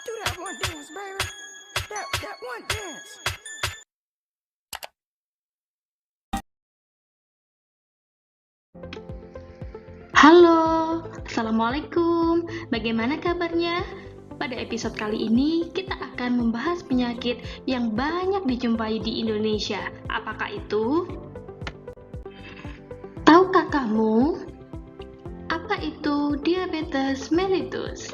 Do that one dance, baby. That one dance. Halo, Assalamualaikum. Bagaimana kabarnya? Pada episode kali ini, kita akan membahas penyakit yang banyak dijumpai di Indonesia. Apakah itu? Tahukah kamu? Apa itu diabetes mellitus?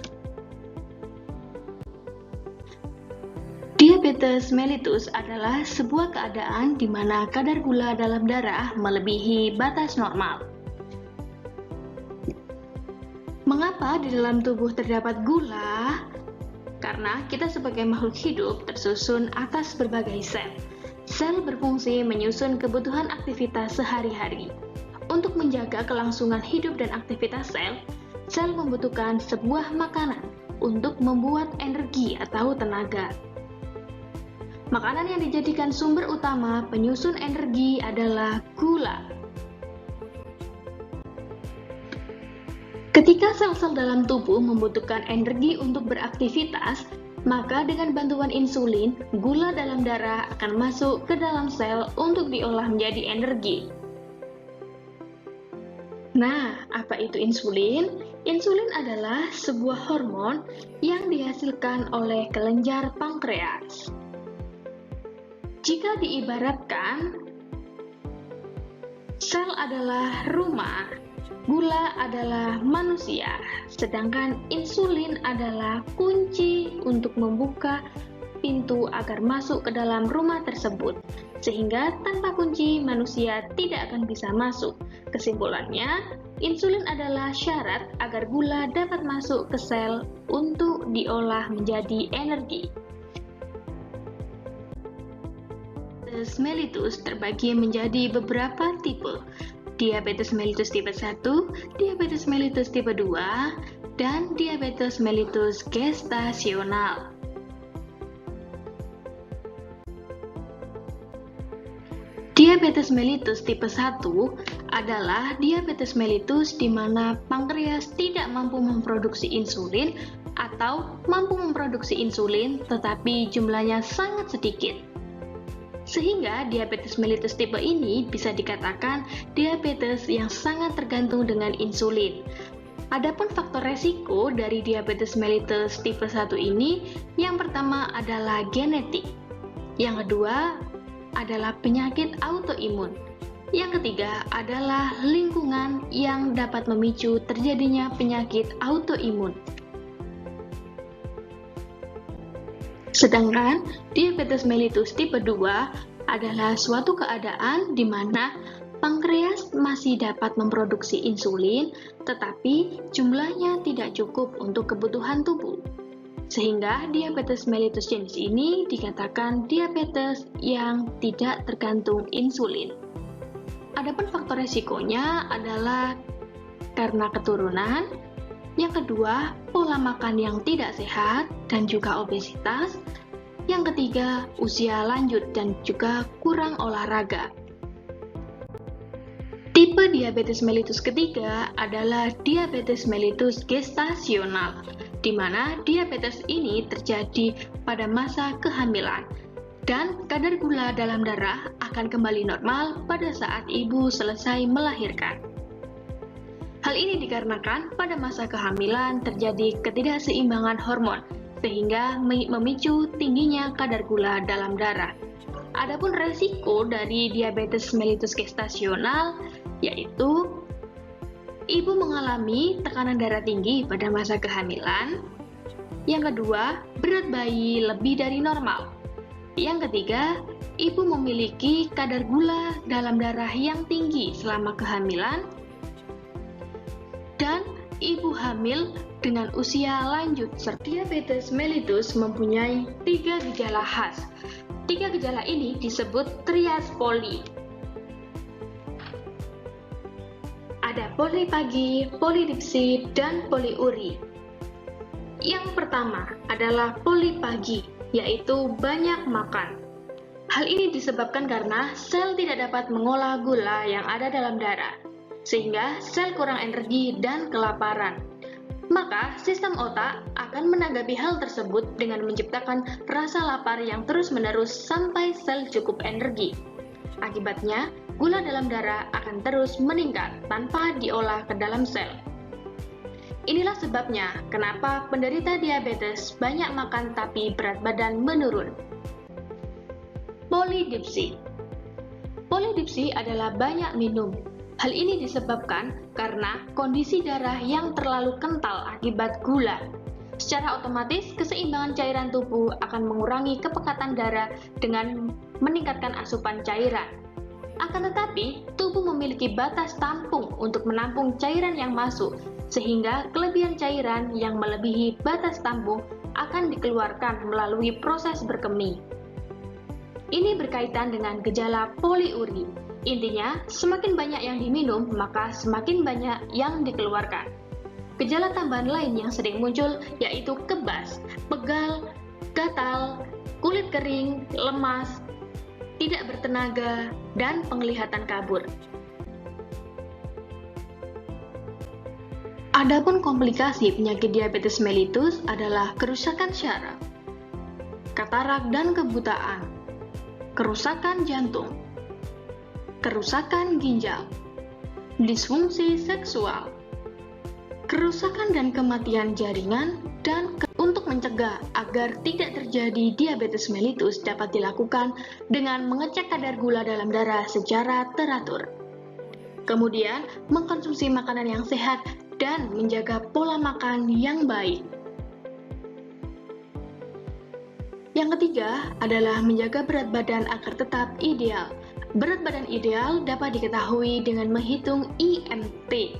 Diabetes mellitus adalah sebuah keadaan di mana kadar gula dalam darah melebihi batas normal. Mengapa di dalam tubuh terdapat gula? Karena kita sebagai makhluk hidup tersusun atas berbagai sel. Sel berfungsi menyusun kebutuhan aktivitas sehari-hari. Untuk menjaga kelangsungan hidup dan aktivitas sel, sel membutuhkan sebuah makanan untuk membuat energi atau tenaga. Makanan yang dijadikan sumber utama penyusun energi adalah gula. Ketika sel-sel dalam tubuh membutuhkan energi untuk beraktivitas, maka dengan bantuan insulin, gula dalam darah akan masuk ke dalam sel untuk diolah menjadi energi. Nah, apa itu insulin? Insulin adalah sebuah hormon yang dihasilkan oleh kelenjar pankreas. Jika diibaratkan, sel adalah rumah, gula adalah manusia, sedangkan insulin adalah kunci untuk membuka pintu agar masuk ke dalam rumah tersebut, sehingga tanpa kunci manusia tidak akan bisa masuk. Kesimpulannya, insulin adalah syarat agar gula dapat masuk ke sel untuk diolah menjadi energi. Diabetes mellitus terbagi menjadi beberapa tipe. Diabetes mellitus tipe 1, diabetes mellitus tipe 2, dan diabetes mellitus gestasional. Diabetes mellitus tipe 1 adalah diabetes mellitus di mana pankreas tidak mampu memproduksi insulin atau mampu memproduksi insulin tetapi jumlahnya sangat sedikit. Sehingga diabetes mellitus tipe ini bisa dikatakan diabetes yang sangat tergantung dengan insulin. Adapun faktor resiko dari diabetes mellitus tipe 1 ini, yang pertama adalah genetik. Yang kedua adalah penyakit autoimun. Yang ketiga adalah lingkungan yang dapat memicu terjadinya penyakit autoimun. Sedangkan diabetes mellitus tipe 2 adalah suatu keadaan di mana pankreas masih dapat memproduksi insulin, tetapi jumlahnya tidak cukup untuk kebutuhan tubuh. Sehingga diabetes mellitus jenis ini dikatakan diabetes yang tidak tergantung insulin. Adapun faktor resikonya adalah karena keturunan, yang kedua, pola makan yang tidak sehat dan juga obesitas. Yang ketiga, usia lanjut dan juga kurang olahraga. Tipe diabetes mellitus ketiga adalah diabetes mellitus gestasional, di mana diabetes ini terjadi pada masa kehamilan dan kadar gula dalam darah akan kembali normal pada saat ibu selesai melahirkan. Hal ini dikarenakan pada masa kehamilan terjadi ketidakseimbangan hormon, sehingga memicu tingginya kadar gula dalam darah. Adapun resiko dari diabetes mellitus gestasional yaitu ibu mengalami tekanan darah tinggi pada masa kehamilan. Yang kedua, berat bayi lebih dari normal. Yang ketiga, ibu memiliki kadar gula dalam darah yang tinggi selama kehamilan. Dan ibu hamil dengan usia lanjut. Diabetes mellitus mempunyai 3 gejala khas. 3 gejala ini disebut trias poli. Ada poli pagi, polidipsi, dan poliuri. Yang pertama adalah poli pagi, yaitu banyak makan. Hal ini disebabkan karena sel tidak dapat mengolah gula yang ada dalam darah, sehingga sel kurang energi dan kelaparan. Maka sistem otak akan menanggapi hal tersebut dengan menciptakan rasa lapar yang terus-menerus sampai sel cukup energi. Akibatnya, gula dalam darah akan terus meningkat tanpa diolah ke dalam sel. Inilah sebabnya kenapa penderita diabetes banyak makan tapi berat badan menurun. Polidipsi. Polidipsi adalah banyak minum. Hal ini disebabkan karena kondisi darah yang terlalu kental akibat gula. Secara otomatis, keseimbangan cairan tubuh akan mengurangi kepekatan darah dengan meningkatkan asupan cairan. Akan tetapi, tubuh memiliki batas tampung untuk menampung cairan yang masuk, sehingga kelebihan cairan yang melebihi batas tampung akan dikeluarkan melalui proses berkemih. Ini berkaitan dengan gejala poliuri. Intinya, semakin banyak yang diminum, maka semakin banyak yang dikeluarkan. Gejala tambahan lain yang sering muncul yaitu kebas, pegal, gatal, kulit kering, lemas, tidak bertenaga, dan penglihatan kabur. Adapun komplikasi penyakit diabetes mellitus adalah kerusakan syaraf, katarak dan kebutaan, kerusakan jantung, kerusakan ginjal, disfungsi seksual, kerusakan dan kematian jaringan, dan untuk mencegah agar tidak terjadi diabetes mellitus dapat dilakukan dengan mengecek kadar gula dalam darah secara teratur. Kemudian, mengkonsumsi makanan yang sehat dan menjaga pola makan yang baik. Yang ketiga adalah menjaga berat badan agar tetap ideal. Berat badan ideal dapat diketahui dengan menghitung IMT.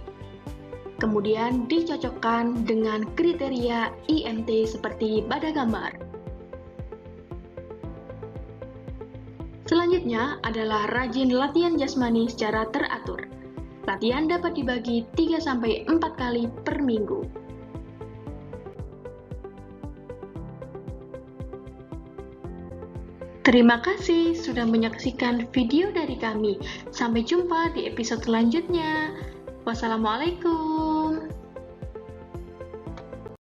Kemudian dicocokkan dengan kriteria IMT seperti pada gambar. Selanjutnya adalah rajin latihan jasmani secara teratur. Latihan dapat dibagi 3-4 kali per minggu. Terima kasih sudah menyaksikan video dari kami. Sampai jumpa di episode selanjutnya. Wassalamualaikum.